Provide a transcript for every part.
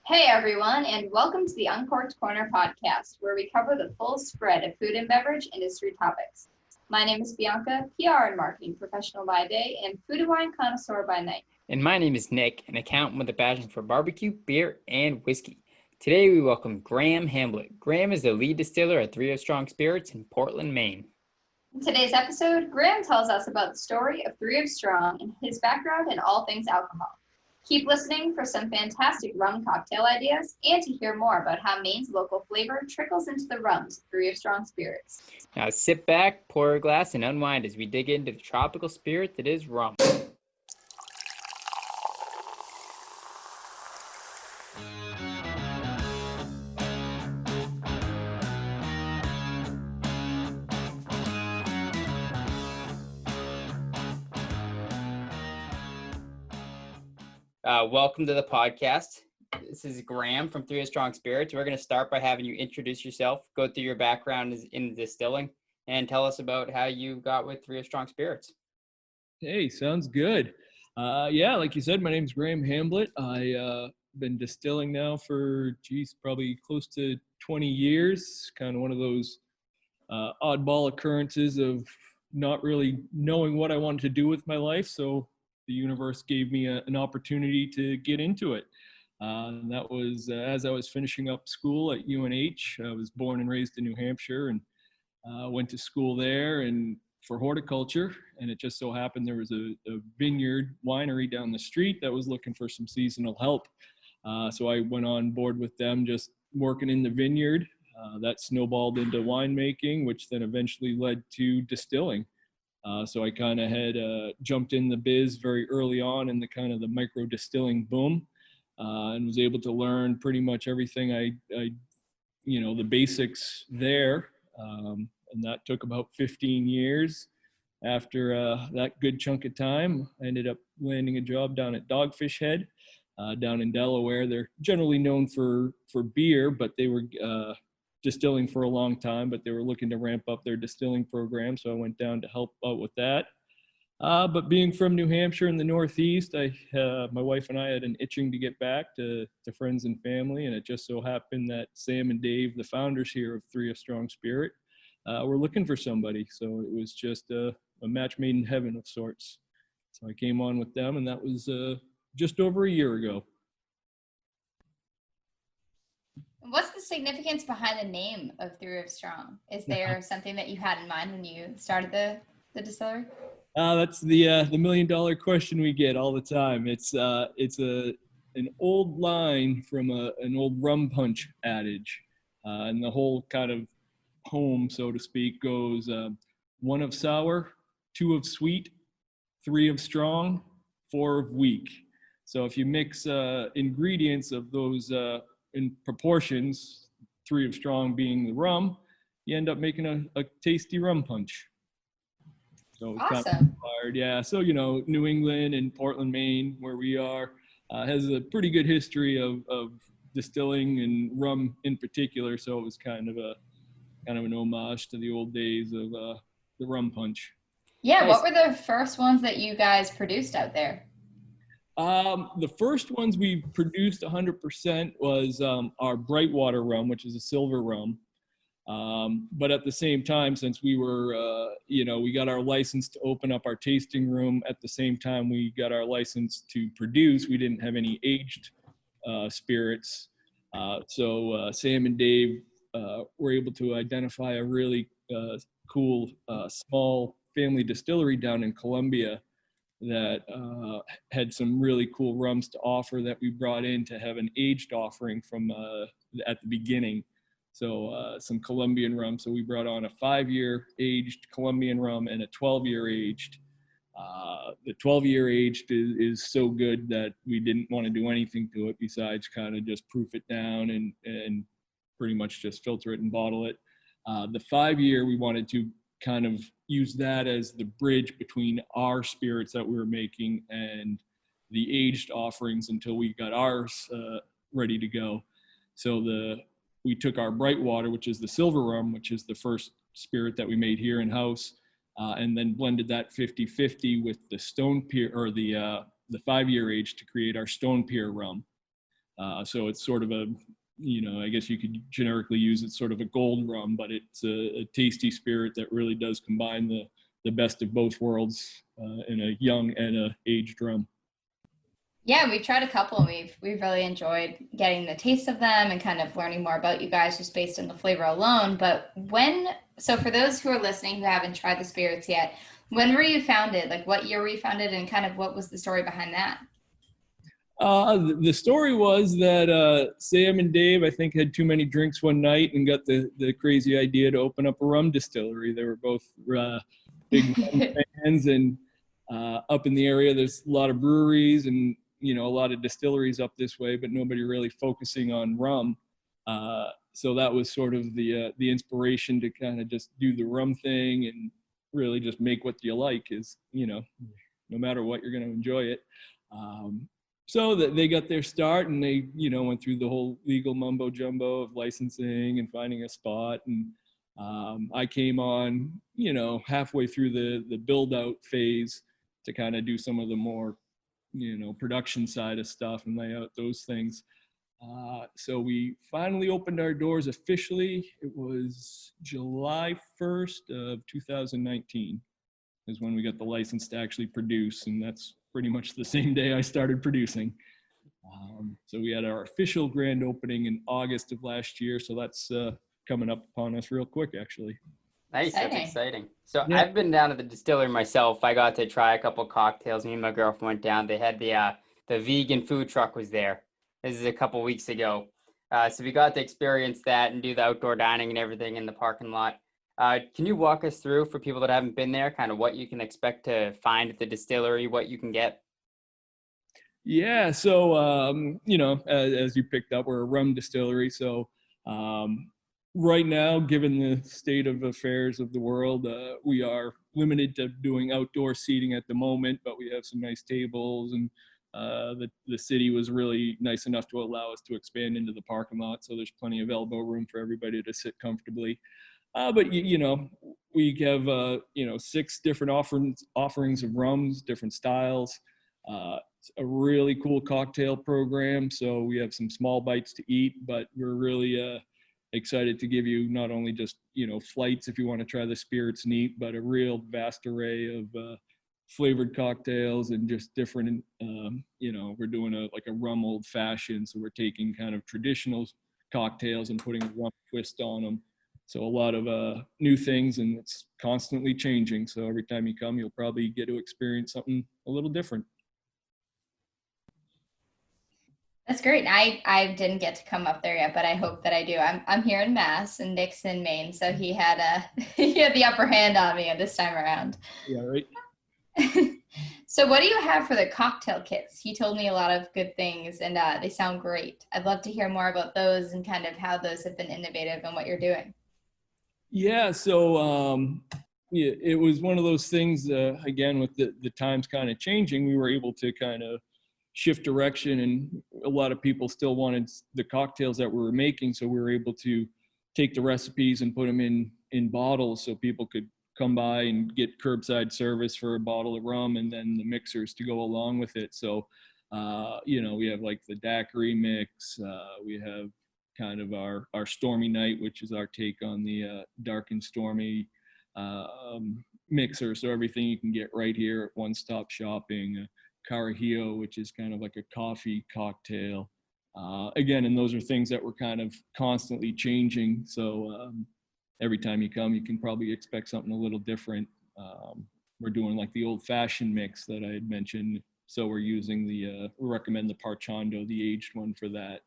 Hey everyone, and welcome to the Uncorked Corner podcast, where we cover the full spread of food and beverage industry topics. My name is Bianca, PR and marketing professional by day, and food and wine connoisseur by night. And my name is Nick, an accountant with a passion for barbecue, beer, and whiskey. Today we welcome Graham Hamblett. Graham is the lead distiller at 3 of Strong Spirits in Portland, Maine. In today's episode, Graham tells us about the story of 3 of Strong and his background in all things alcohol. Keep listening for some fantastic rum cocktail ideas and to hear more about how Maine's local flavor trickles into the rums of 3 of Strong Spirits. Now sit back, pour a glass, and unwind as we dig into the tropical spirit that is rum. Welcome to the podcast. This is Graham from 3 of Strong Spirits. We're going to start by having you introduce yourself, go through your background in distilling, and tell us about how you got with 3 of Strong Spirits. Hey, sounds good. Like you said, my name's Graham Hamblett. I've been distilling now for, probably close to 20 years. Kind of one of those oddball occurrences of not really knowing what I wanted to do with my life. So the universe gave me an opportunity to get into it. And that was as I was finishing up school at UNH. I was born and raised in New Hampshire and went to school there and for horticulture. And it just so happened there was a vineyard winery down the street that was looking for some seasonal help. So I went on board with them, just working in the vineyard. That snowballed into winemaking, which then eventually led to distilling. So I kind of had jumped in the biz very early on in the micro distilling boom, and was able to learn pretty much everything the basics there. And that took about 15 years. After that good chunk of time, I ended up landing a job down at Dogfish Head, down in Delaware. They're generally known for beer, but they were distilling for a long time, but they were looking to ramp up their distilling program. So I went down to help out with that. But being from New Hampshire in the Northeast, my wife and I had an itching to get back to friends and family. And it just so happened that Sam and Dave, the founders here of 3 of Strong Spirit, were looking for somebody. So it was just a match made in heaven of sorts. So I came on with them, and that was just over a year ago. What's the significance behind the name of 3 of Strong? Is there something that you had in mind when you started the distillery? That's the $1 million question we get all the time. It's an old line from an old rum punch adage, and the whole kind of poem, so to speak, goes 1 of sour, 2 of sweet, 3 of strong, 4 of weak. So if you mix ingredients of those in proportions, 3 of strong being the rum, you end up making a tasty rum punch. So it's awesome. Kind of inspired, yeah. So New England and Portland, Maine, where we are, has a pretty good history of distilling and rum in particular. So it was kind of an homage to the old days of the rum punch. Yeah, nice. What were the first ones that you guys produced out there? The first ones we produced 100% was our Brightwater Rum, which is a silver rum. But at the same time, since we were, we got our license to open up our tasting room at the same time we got our license to produce, we didn't have any aged spirits. So Sam and Dave were able to identify a really cool small family distillery down in Columbia that had some really cool rums to offer that we brought in to have an aged offering from at the beginning. So some Colombian rum. So we brought on a 5-year aged Colombian rum and a 12-year aged. The 12-year aged is so good that we didn't want to do anything to it besides kind of just proof it down and pretty much just filter it and bottle it. The 5-year, we wanted to kind of use that as the bridge between our spirits that we were making and the aged offerings until we got ours ready to go. So we took our Brightwater, which is the silver rum, which is the first spirit that we made here in-house, and then blended that 50-50 with the stone peer, or the 5-year age, to create our stone peer rum. So it's sort of a, I guess you could generically use it sort of a gold rum, but it's a tasty spirit that really does combine the best of both worlds in a young and a aged rum. Yeah, we've tried a couple and we've really enjoyed getting the taste of them and kind of learning more about you guys just based on the flavor alone. But so for those who are listening who haven't tried the spirits yet, when were you founded? Like what year were you founded and kind of what was the story behind that? The story was that Sam and Dave, I think, had too many drinks one night and got the crazy idea to open up a rum distillery. They were both big rum fans, and up in the area, there's a lot of breweries and a lot of distilleries up this way, but nobody really focusing on rum. So that was sort of the inspiration to kind of just do the rum thing and really just make what you like. Is no matter what, you're going to enjoy it. So that they got their start, and they went through the whole legal mumbo jumbo of licensing and finding a spot. And I came on halfway through the build out phase to kind of do some of the more production side of stuff and lay out those things. So we finally opened our doors officially. It was July 1st of 2019 is when we got the license to actually produce, and that's pretty much the same day I started producing. So we had our official grand opening in August of last year, so that's coming up upon us real quick, actually. Nice, Exciting. that's exciting. So Yeah. I've been down to the distillery myself. I got to try a couple cocktails. Me and my girlfriend went down. They had the vegan food truck was there. This is a couple weeks ago. So we got to experience that and do the outdoor dining and everything in the parking lot. Can you walk us through, for people that haven't been there, kind of what you can expect to find at the distillery, what you can get? Yeah, so as you picked up, we're a rum distillery. So right now, given the state of affairs of the world, we are limited to doing outdoor seating at the moment, but we have some nice tables, and the city was really nice enough to allow us to expand into the parking lot. So there's plenty of elbow room for everybody to sit comfortably. But we have 6 different offerings of rums, different styles. It's a really cool cocktail program. So we have some small bites to eat, but we're really excited to give you not only just flights if you want to try the spirits neat, but a real vast array of flavored cocktails and just different. We're doing a rum old fashioned, so we're taking kind of traditional cocktails and putting a rum twist on them. So a lot of new things, and it's constantly changing. So every time you come, you'll probably get to experience something a little different. That's great. I didn't get to come up there yet, but I hope that I do. I'm here in Mass and Nick's in Maine, so he had the upper hand on me this time around. Yeah, right. So what do you have for the cocktail kits? He told me a lot of good things, and they sound great. I'd love to hear more about those and kind of how those have been innovative and what you're doing. Yeah, so it was one of those things, again, with the times kind of changing, we were able to kind of shift direction, and a lot of people still wanted the cocktails that we were making, so we were able to take the recipes and put them in bottles so people could come by and get curbside service for a bottle of rum and then the mixers to go along with it. So, we have like the daiquiri mix, we have kind of our Stormy Night, which is our take on the dark and stormy mixer. So everything you can get right here at One Stop Shopping. Carajillo, which is kind of like a coffee cocktail. Again, and those are things that were kind of constantly changing. So every time you come, you can probably expect something a little different. We're doing like the old fashioned mix that I had mentioned. So we're using we recommend the Parchando, the aged one, for that.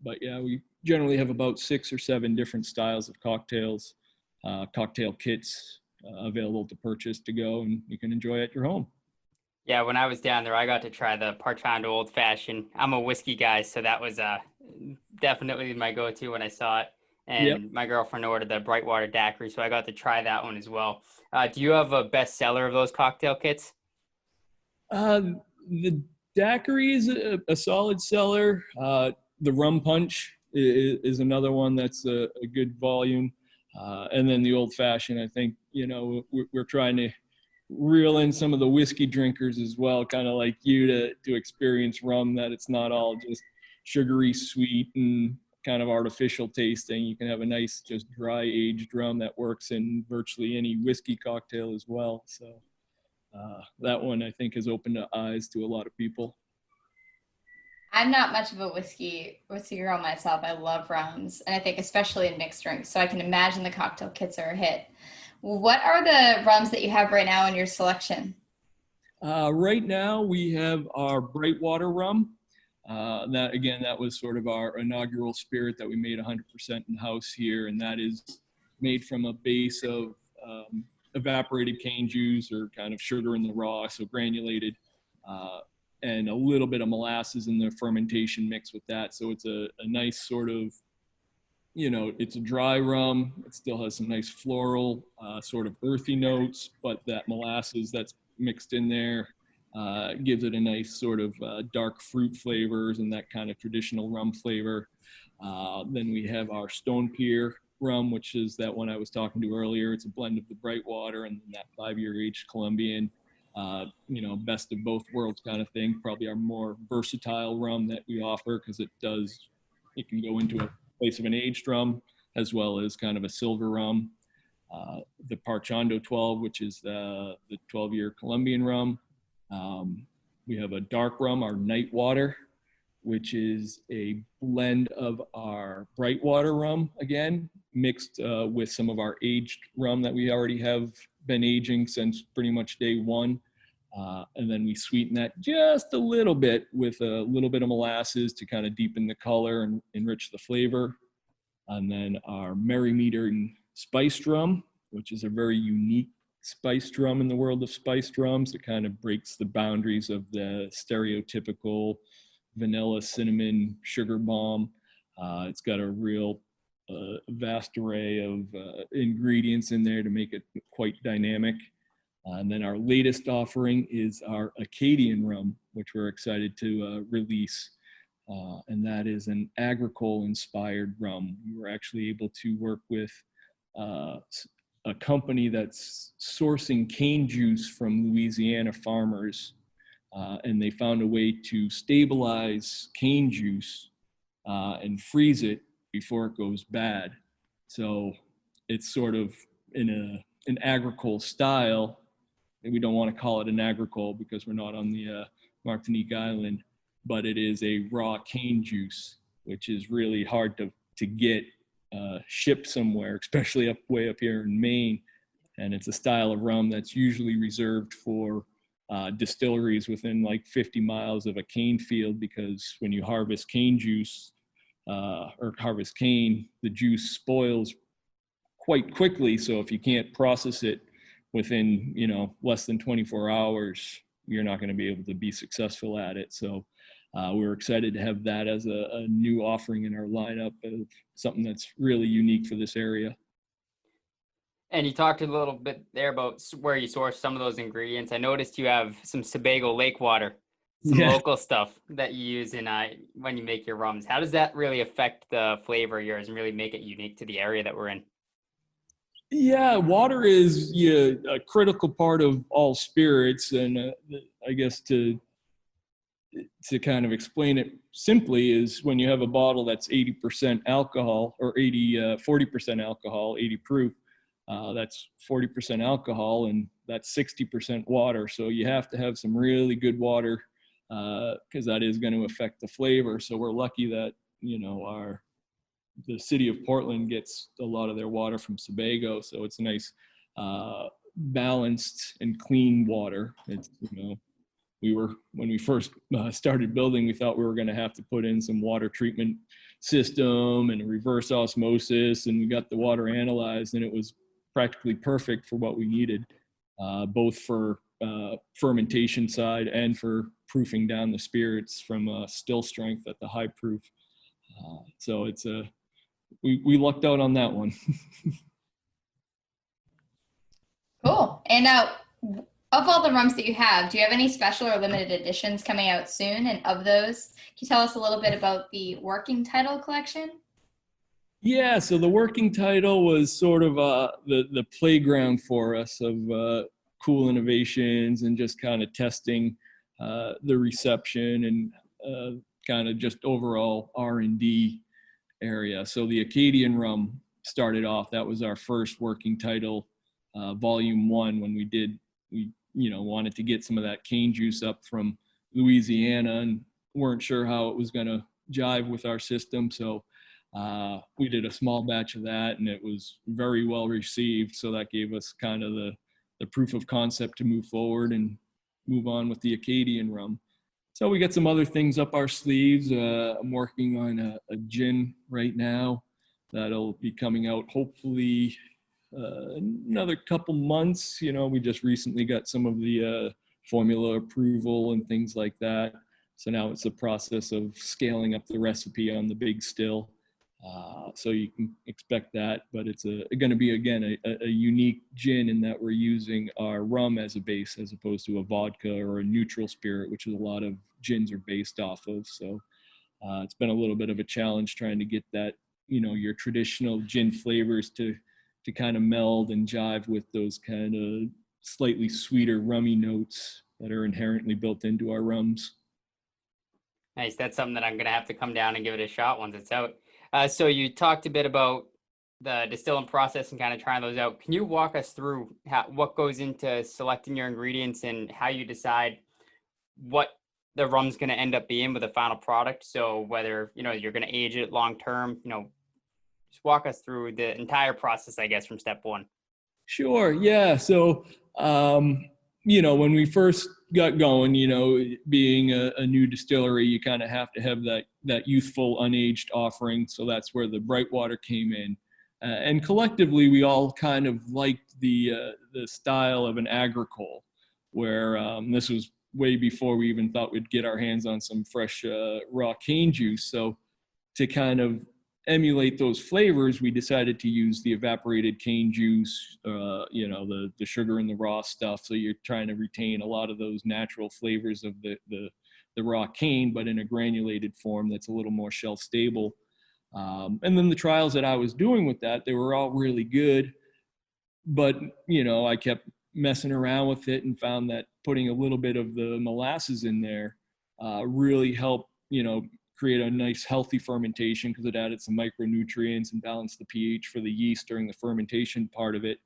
But yeah, we generally have about 6 or 7 different styles of cocktails, cocktail kits available to purchase to go, and you can enjoy at your home. Yeah, when I was down there, I got to try the Parchando Old Fashioned. I'm a whiskey guy, so that was definitely my go-to when I saw it. And Yep. My girlfriend ordered the Brightwater Daiquiri, so I got to try that one as well. Do you have a best seller of those cocktail kits? The daiquiri is a solid seller. The rum punch is another one that's a good volume. And then the old fashioned, I think, we're trying to reel in some of the whiskey drinkers as well, kind of like you, to experience rum, that it's not all just sugary, sweet, and kind of artificial tasting. You can have a nice, just dry aged rum that works in virtually any whiskey cocktail as well. So that one, I think, has opened the eyes to a lot of people. I'm not much of a whiskey girl myself. I love rums, and I think especially in mixed drinks. So I can imagine the cocktail kits are a hit. What are the rums that you have right now in your selection? Right now, we have our Brightwater Rum. That was sort of our inaugural spirit that we made 100% in-house here, and that is made from a base of evaporated cane juice or kind of sugar in the raw, so granulated, and a little bit of molasses in the fermentation mix with that. So it's a nice sort of, it's a dry rum. It still has some nice floral, sort of earthy notes, but that molasses that's mixed in there gives it a nice sort of dark fruit flavors and that kind of traditional rum flavor. Then we have our Stone Pier rum, which is that one I was talking to earlier. It's a blend of the Brightwater and that 5-year aged Colombian. Best of both worlds kind of thing. Probably our more versatile rum that we offer, because it can go into a place of an aged rum as well as kind of a silver rum. The Parchando 12, which is the 12-year Colombian rum. We have a dark rum, our Night Water, which is a blend of our Brightwater rum, again, mixed with some of our aged rum that we already have been aging since pretty much day one. And then we sweeten that just a little bit with a little bit of molasses to kind of deepen the color and enrich the flavor. And then our Merry Meter spiced rum, which is a very unique spiced rum in the world of spiced rums. It kind of breaks the boundaries of the stereotypical vanilla, cinnamon, sugar bomb. It's got a real vast array of ingredients in there to make it quite dynamic. And then our latest offering is our Acadian rum, which we're excited to release. And that is an agricole-inspired rum. We were actually able to work with a company that's sourcing cane juice from Louisiana farmers, and they found a way to stabilize cane juice and freeze it before it goes bad. So it's sort of in an agricole style. And we don't want to call it an agricole because we're not on the Martinique Island, but it is a raw cane juice, which is really hard to get shipped somewhere, especially way up here in Maine. And it's a style of rum that's usually reserved for distilleries within like 50 miles of a cane field, because when you harvest cane juice or harvest cane, the juice spoils quite quickly. So if you can't process it within less than 24 hours, you're not going to be able to be successful at it. So we're excited to have that as a new offering in our lineup of something that's really unique for this area. And you talked a little bit there about where you source some of those ingredients. I noticed you have some Sebago lake water, some local stuff that you use in when you make your rums. How does that really affect the flavor of yours and really make it unique to the area that we're in? Yeah, water is a critical part of all spirits, and I guess to kind of explain it simply is when you have a bottle that's 80% alcohol or 40% alcohol, 80 proof, that's 40% alcohol, and that's 60% water. So you have to have some really good water because that is going to affect the flavor. So we're lucky that the city of Portland gets a lot of their water from Sebago, so it's nice, balanced and clean water. It's when we first started building, we thought we were going to have to put in some water treatment system and a reverse osmosis, and we got the water analyzed, and it was practically perfect for what we needed, both for fermentation side and for proofing down the spirits from still strength at the high proof. So it's we lucked out on that one. Cool. And now, of all the rums that you have, do you have any special or limited editions coming out soon? And of those, can you tell us a little bit about the working title collection? Yeah, so the working title was sort of the playground for us of cool innovations and just kind of testing the reception and kind of just overall R&D area. So the Acadian rum started off, that was our first working title, volume 1, when we wanted to get some of that cane juice up from Louisiana and weren't sure how it was going to jive with our system. So we did a small batch of that, and it was very well received. So that gave us kind of the proof of concept to move forward and move on with the Acadian rum. So we got some other things up our sleeves. I'm working on a gin right now that'll be coming out hopefully another couple months. We just recently got some of the formula approval and things like that. So now it's a process of scaling up the recipe on the big still. So you can expect that, but it's going to be, again, a unique gin in that we're using our rum as a base as opposed to a vodka or a neutral spirit, which is a lot of gins are based off of. So it's been a little bit of a challenge trying to get that, your traditional gin flavors to kind of meld and jive with those kind of slightly sweeter rummy notes that are inherently built into our rums. Nice. That's something that I'm going to have to come down and give it a shot once it's out. So you talked a bit about the distilling process and kind of trying those out. Can you walk us through what goes into selecting your ingredients and how you decide what the rum's going to end up being with the final product? So whether, you're going to age it long term, just walk us through the entire process, I guess, from step one. Sure. Yeah. So, when we first got going, being a new distillery, you kind of have to have that youthful, unaged offering. So that's where the Brightwater came in. And collectively, we all kind of liked the style of an agricole, where this was way before we even thought we'd get our hands on some fresh raw cane juice. So to kind of emulate those flavors, we decided to use the evaporated cane juice, the sugar and the raw stuff. So you're trying to retain a lot of those natural flavors of the raw cane, but in a granulated form that's a little more shelf stable. And then the trials that I was doing with that, they were all really good, but I kept messing around with it and found that putting a little bit of the molasses in there really helped, create a nice healthy fermentation, because it added some micronutrients and balanced the pH for the yeast during the fermentation part of it.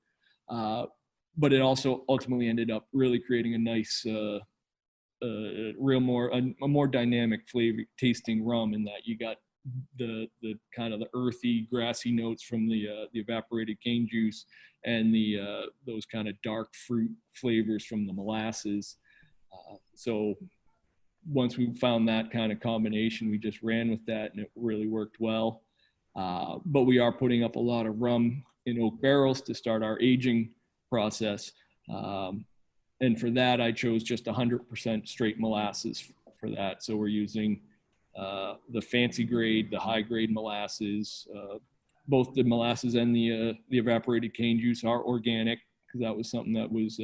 But it also ultimately ended up really creating a nice, a more dynamic flavor tasting rum, in that you got the kind of the earthy, grassy notes from the evaporated cane juice, and those kind of dark fruit flavors from the molasses. So once we found that kind of combination, we just ran with that, and it really worked well. But we are putting up a lot of rum in oak barrels to start our aging process. And for that, I chose just 100% straight molasses for that. So we're using the fancy grade, the high grade molasses. Both the molasses and the evaporated cane juice are organic, because that was something that was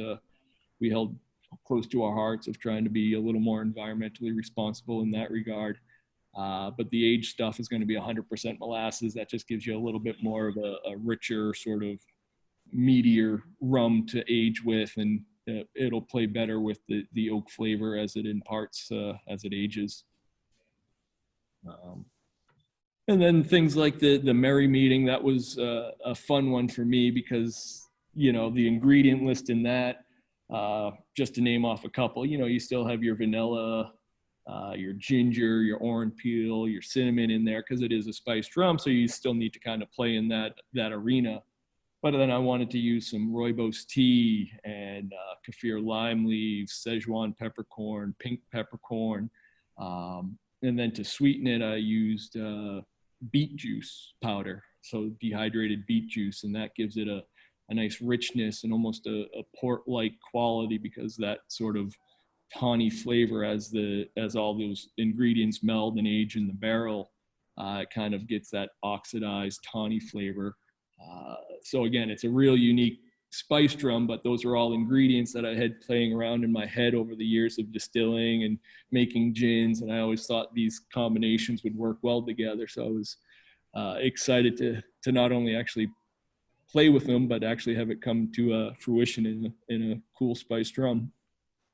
we held close to our hearts, of trying to be a little more environmentally responsible in that regard. But the aged stuff is going to be 100% molasses. That just gives you a little bit more of a richer, sort of meatier rum to age with, and it'll play better with the oak flavor as it imparts as it ages. And then things like the Merry Meeting, that was a fun one for me, because the ingredient list in that, just to name off a couple, you still have your vanilla, your ginger, your orange peel, your cinnamon in there, because it is a spiced rum, so you still need to kind of play in that arena. But then I wanted to use some rooibos tea and kaffir lime leaves, Szechuan peppercorn, pink peppercorn, and then to sweeten it, I used beet juice powder, so dehydrated beet juice, and that gives it a nice richness and almost a port-like quality, because that sort of tawny flavor, as all those ingredients meld and age in the barrel, it kind of gets that oxidized tawny flavor. So again, it's a real unique spiced rum, but those are all ingredients that I had playing around in my head over the years of distilling and making gins, and I always thought these combinations would work well together. So I was excited to not only actually play with them, but actually have it come to fruition in a cool spiced rum.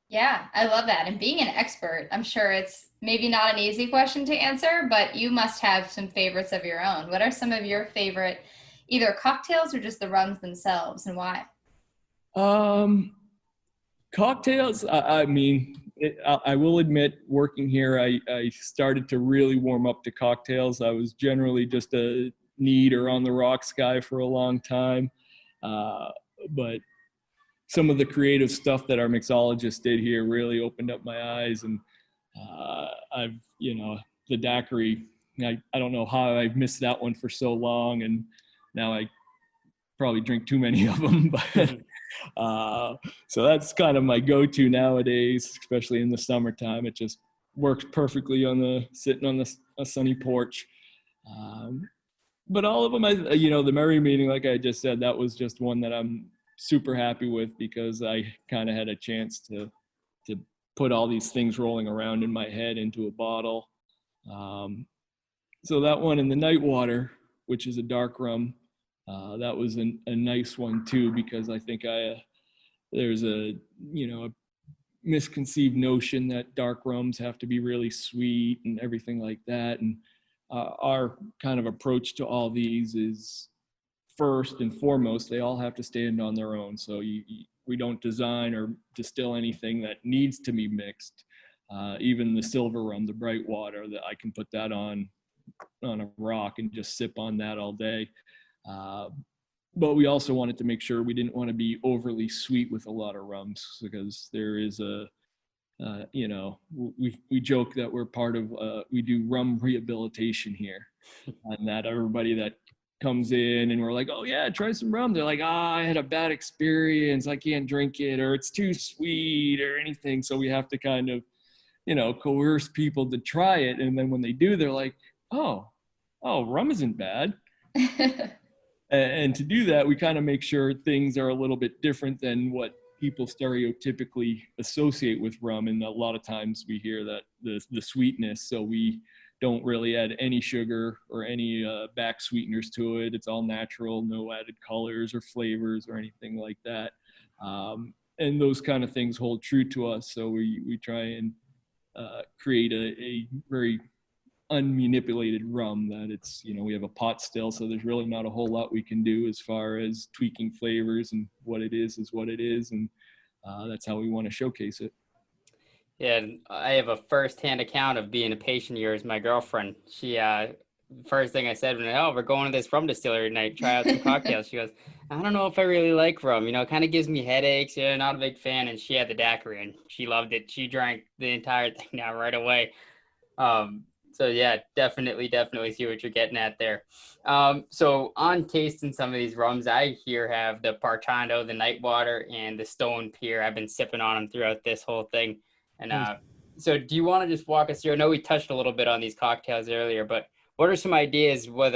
Yeah, I love that. And being an expert, I'm sure it's maybe not an easy question to answer, but you must have some favorites of your own. What are some of your favorite either cocktails or just the rums themselves, and why? Um, Cocktails, I mean, I will admit, working here, I started to really warm up to cocktails. I was generally just a neat or on the rocks guy for a long time. Uh, but some of the creative stuff that our mixologist did here really opened up my eyes. And I've, the daiquiri, I don't know how I've missed that one for so long. And now I probably drink too many of them, but so that's kind of my go-to nowadays, especially in the summertime. It just works perfectly on sitting on a sunny porch. Um, but all of them, the Merry Meeting, like I just said, that was just one that I'm super happy with because I kind of had a chance to put all these things rolling around in my head into a bottle. Um, so that one in the Nightwater, which is a dark rum, that was a nice one too, because I think there's a misconceived notion that dark rums have to be really sweet and everything like that. And our kind of approach to all these is first and foremost, they all have to stand on their own. So we don't design or distill anything that needs to be mixed. Even the silver rum, the Brightwater, that I can put that on a rock and just sip on that all day. But we also wanted to make sure we didn't want to be overly sweet with a lot of rums because there is we joke that we're part of, we do rum rehabilitation here, and that everybody that comes in and we're like, oh yeah, try some rum. They're like, I had a bad experience. I can't drink it, or it's too sweet or anything. So we have to kind of, coerce people to try it. And then when they do, they're like, oh, rum isn't bad. And to do that, we kind of make sure things are a little bit different than what people stereotypically associate with rum. And a lot of times we hear that the sweetness, so we don't really add any sugar or any back sweeteners to it. It's all natural, no added colors or flavors or anything like that. And those kind of things hold true to us. So we try and create a very unmanipulated rum that it's, we have a pot still, so there's really not a whole lot we can do as far as tweaking flavors, and what it is what it is. And that's how we want to showcase it. Yeah, I have a first-hand account of being a patient of yours. My girlfriend, she first thing I said when, we're going to this rum distillery tonight, try out some cocktails. She goes, I don't know if I really like rum. It kind of gives me headaches. Yeah, not a big fan. And she had the daiquiri and she loved it. She drank the entire thing now right away. So yeah, definitely see what you're getting at there. So on tasting some of these rums, I here have the Parchando, the Nightwater, and the Stone Pier. I've been sipping on them throughout this whole thing. And so do you want to just walk us through? I know we touched a little bit on these cocktails earlier, but what are some ideas with,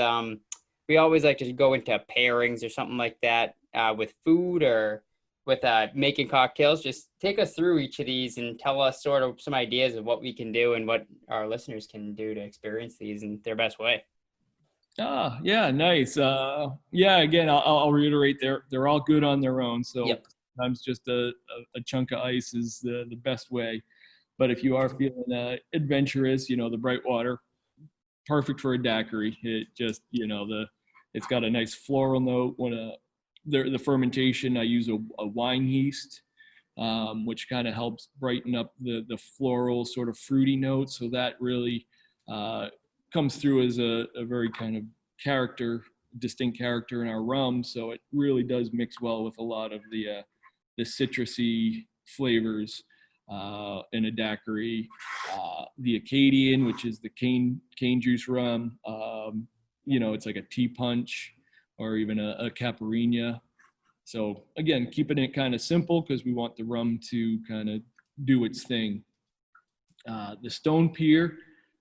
we always like to go into pairings or something like that with food or with making cocktails. Just take us through each of these and tell us sort of some ideas of what we can do and what our listeners can do to experience these in their best way. Yeah, nice. Yeah, again, I'll reiterate, they're all good on their own. So Yep. sometimes just a chunk of ice is the best way. But if you are feeling adventurous, the Brightwater, perfect for a daiquiri. It just, it's got a nice floral note. When the fermentation, I use a wine yeast, which kind of helps brighten up the floral sort of fruity note. So that really comes through as a very kind of distinct character in our rum. So it really does mix well with a lot of the citrusy flavors in a daiquiri. The Acadian, which is the cane juice rum, it's like a tea punch or even a caipirinha. So again, keeping it kind of simple because we want the rum to kind of do its thing. The Stone Pier,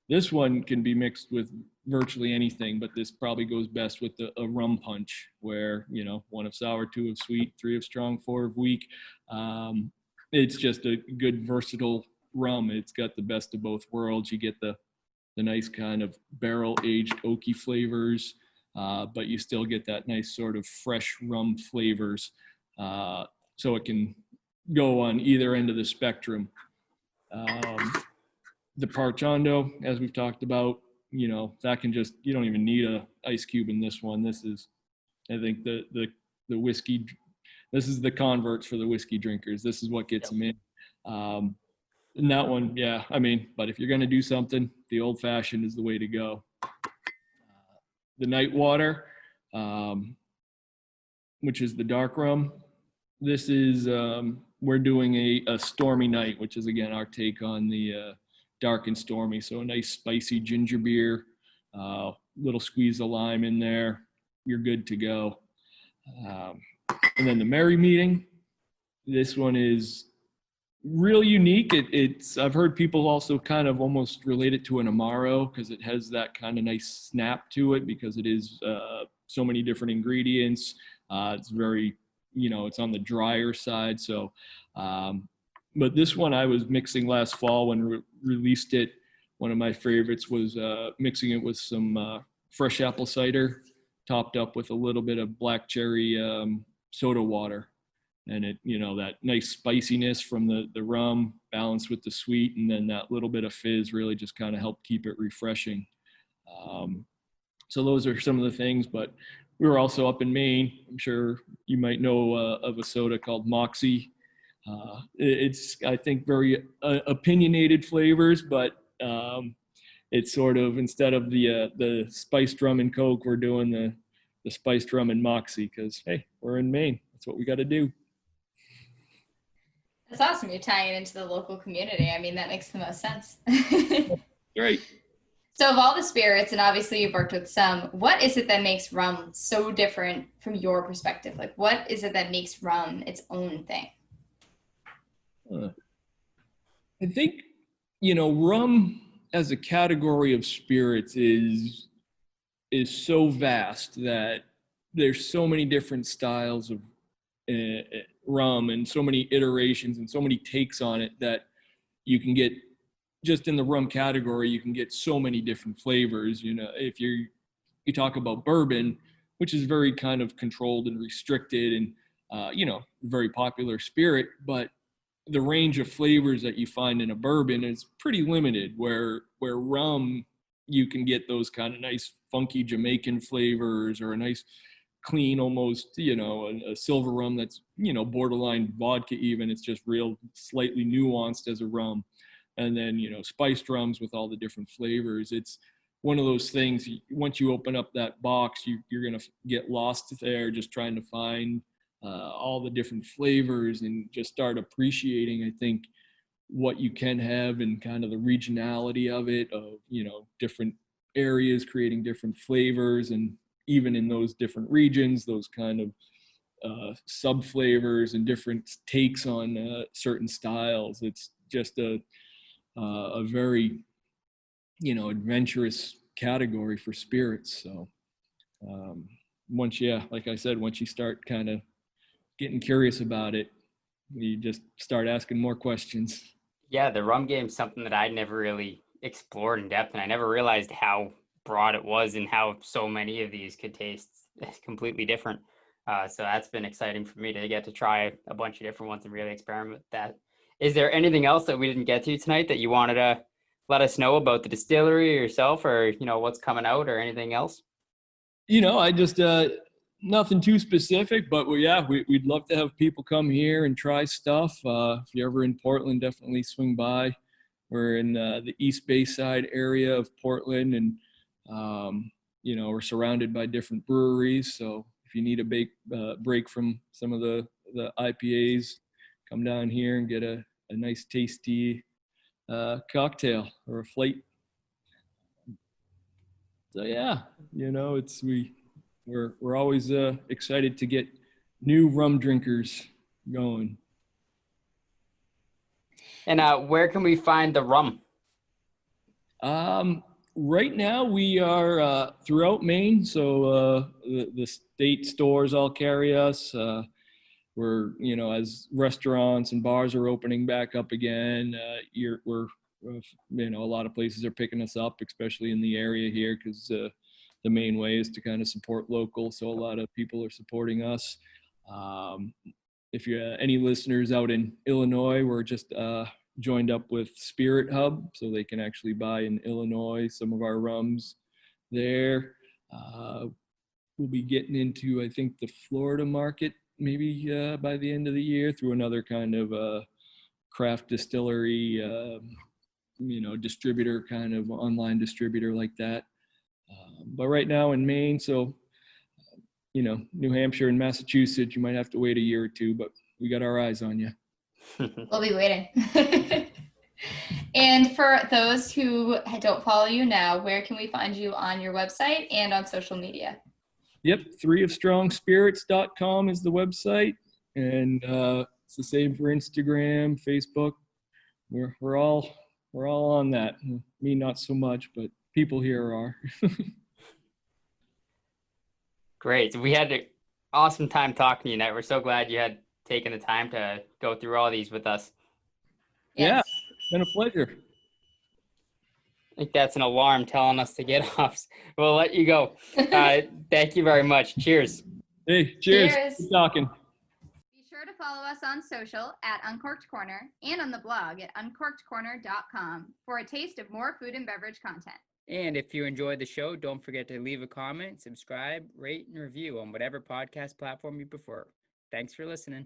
this one can be mixed with virtually anything, but this probably goes best with a rum punch where, 1 of sour, 2 of sweet, 3 of strong, 4 of weak. It's just a good versatile rum. It's got the best of both worlds. You get the nice kind of barrel-aged oaky flavors, but you still get that nice sort of fresh rum flavors. So it can go on either end of the spectrum. The Parchando, as we've talked about, that can just, you don't even need a ice cube in this one. This is, I think the whiskey, this is the converts for the whiskey drinkers. This is what gets them in. And that one, yeah, I mean, but if you're going to do something, the old fashioned is the way to go. The night water, which is the dark rum. This is, we're doing a stormy night, which is again, our take on the dark and stormy. So a nice spicy ginger beer, little squeeze of lime in there. You're good to go. And then the Merry Meeting. This one is real unique. I've heard people also kind of almost relate it to an Amaro because it has that kind of nice snap to it because it is so many different ingredients. It's very, it's on the drier side. So, but this one I was mixing last fall when released it. One of my favorites was mixing it with some fresh apple cider topped up with a little bit of black cherry soda water. And it, that nice spiciness from the rum balanced with the sweet, and then that little bit of fizz really just kind of helped keep it refreshing. So those are some of the things, but we were also up in Maine. I'm sure you might know of a soda called Moxie. It's, I think, very opinionated flavors, but it's sort of, instead of the spiced rum and Coke, we're doing the spiced rum and Moxie because, hey, we're in Maine. That's what we got to do. That's awesome. You're tying it into the local community. I mean, that makes the most sense. Great. So of all the spirits, and obviously you've worked with some, what is it that makes rum so different from your perspective? Like, what is it that makes rum its own thing? I think, rum as a category of spirits is so vast that there's so many different styles of rum and so many iterations and so many takes on it that you can get just in the rum category. You can get so many different flavors. If you talk about bourbon, which is very kind of controlled and restricted and very popular spirit, but the range of flavors that you find in a bourbon is pretty limited, where rum, you can get those kind of nice funky Jamaican flavors, or a nice clean, almost, a silver rum that's, borderline vodka even. It's just real slightly nuanced as a rum. And then, spiced rums with all the different flavors. It's one of those things, once you open up that box, you're going to get lost there just trying to find all the different flavors and just start appreciating, I think, what you can have and kind of the regionality of it, of, different areas creating different flavors, and even in those different regions, those kind of sub flavors and different takes on certain styles. It's just a very, adventurous category for spirits. So like I said, once you start kind of getting curious about it, you just start asking more questions. Yeah, the rum game is something that I never really explored in depth, and I never realized how broad it was and how so many of these could taste completely different. So that's been exciting for me to get to try a bunch of different ones and really experiment with that. Is there anything else that we didn't get to tonight that you wanted to let us know about the distillery or yourself, or, what's coming out, or anything else? I just, nothing too specific, but we'd love to have people come here and try stuff. If you're ever in Portland, definitely swing by. We're in the East Bay side area of Portland, and we're surrounded by different breweries. So if you need a break from some of the IPAs, come down here and get a nice tasty cocktail or a flight. So we're always excited to get new rum drinkers going. And where can we find the rum? Right now we are throughout Maine, so the state stores all carry us. We're, as restaurants and bars are opening back up again, a lot of places are picking us up, especially in the area here, because the main way is to kind of support local. So a lot of people are supporting us. if you any listeners out in Illinois, we're just joined up with Spirit Hub, so they can actually buy in Illinois some of our rums there. We'll be getting into, I think, the Florida market maybe by the end of the year through another kind of craft distillery, distributor, kind of online distributor like that. But right now in Maine, so, New Hampshire and Massachusetts, you might have to wait a year or two, but we got our eyes on you. We'll be waiting. And for those who don't follow you now, where can we find you on your website and on social media? Yep, threeofstrongspirits.com is the website, and it's the same for Instagram, Facebook. We're all on that. Me, not so much, but people here are. Great. We had an awesome time talking to you tonight. We're so glad you had taken the time to go through all these with us. Yes. Yeah, it's been a pleasure. I think that's an alarm telling us to get off. We'll let you go. Thank you very much. Cheers. Hey, cheers. Cheers. Good talking. Be sure to follow us on social at Uncorked Corner and on the blog at uncorkedcorner.com for a taste of more food and beverage content. And if you enjoyed the show, don't forget to leave a comment, subscribe, rate, and review on whatever podcast platform you prefer. Thanks for listening.